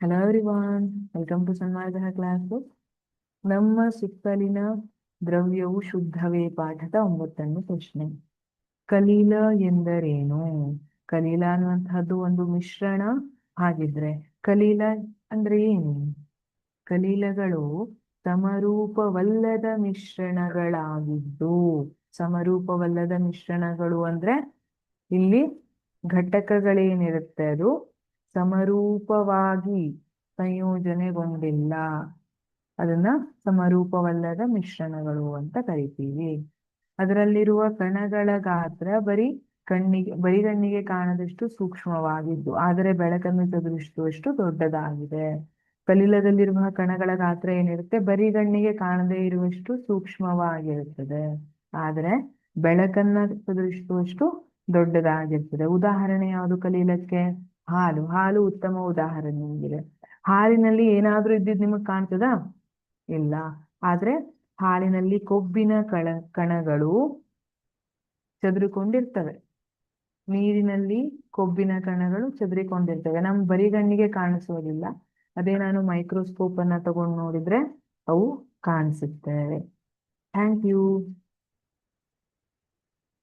Hello everyone, welcome to ಸನ್ಮಾರ್ಗದ class. ನಮ್ಮ ಸುತ್ತಲಿನ ದ್ರವ್ಯವು ಶುದ್ಧವೇ ಪಾಠದ 9ನೇ ಪ್ರಶ್ನೆ. ಕಲೀಲ ಎಂದರೇನು? ಕಲೀಲ ಅನ್ನುವಂತಹದ್ದು ಒಂದು ಮಿಶ್ರಣ. ಹಾಗಿದ್ರೆ ಕಲೀಲ ಅಂದ್ರೆ ಏನು? ಕಲೀಲಗಳು ಸಮರೂಪವಲ್ಲದ ಮಿಶ್ರಣಗಳಾಗಿದ್ದು, ಸಮರೂಪವಲ್ಲದ ಮಿಶ್ರಣಗಳು ಅಂದ್ರೆ ಇಲ್ಲಿ ಘಟಕಗಳೇನಿರುತ್ತೆ ಅದು ಸಮರೂಪವಾಗಿ ಸಂಯೋಜನೆಗೊಂಡಿಲ್ಲ. ಅದನ್ನ ಸಮರೂಪವಲ್ಲದ ಮಿಶ್ರಣಗಳು ಅಂತ ಕರಿತೀವಿ. ಅದರಲ್ಲಿರುವ ಕಣಗಳ ಗಾತ್ರ ಬರಿಗಣ್ಣಿಗೆ ಕಾಣದಷ್ಟು ಸೂಕ್ಷ್ಮವಾಗಿದ್ದು, ಆದರೆ ಬೆಳಕನ್ನು ಚದುರಿಸುವಷ್ಟು ದೊಡ್ಡದಾಗಿದೆ. ಕಲಿಲದಲ್ಲಿರುವ ಕಣಗಳ ಗಾತ್ರ ಏನಿರುತ್ತೆ, ಬರಿಗಣ್ಣಿಗೆ ಕಾಣದೇ ಇರುವಷ್ಟು ಸೂಕ್ಷ್ಮವಾಗಿರುತ್ತದೆ, ಆದರೆ ಬೆಳಕನ್ನ ಚದುರಿಸುವಷ್ಟು ದೊಡ್ಡದಾಗಿರ್ತದೆ. ಉದಾಹರಣೆ ಯಾವುದು ಕಲೀಲಕ್ಕೆ? ಹಾಲು. ಹಾಲು ಉತ್ತಮ ಉದಾಹರಣೆ ಆಗಿದೆ. ಹಾಲಿನಲ್ಲಿ ಏನಾದ್ರೂ ಇದ್ದಿದ್ದು ನಿಮಗ್ ಕಾಣ್ತದಾ? ಇಲ್ಲ. ಆದ್ರೆ ಹಾಲಿನಲ್ಲಿ ಕೊಬ್ಬಿನ ಕಣಗಳು ಚದುರಿಕೊಂಡಿರ್ತವೆ. ನೀರಿನಲ್ಲಿ ಕೊಬ್ಬಿನ ಕಣಗಳು ಚದುರಿಕೊಂಡಿರ್ತವೆ. ನಮ್ ಬರಿಗಣ್ಣಿಗೆ ಕಾಣಿಸೋದಿಲ್ಲ. ಅದೇ ನಾನು ಮೈಕ್ರೋಸ್ಕೋಪ್ ಅನ್ನ ತಗೊಂಡು ನೋಡಿದ್ರೆ ಅವು ಕಾಣಿಸುತ್ತವೆ. Thank you.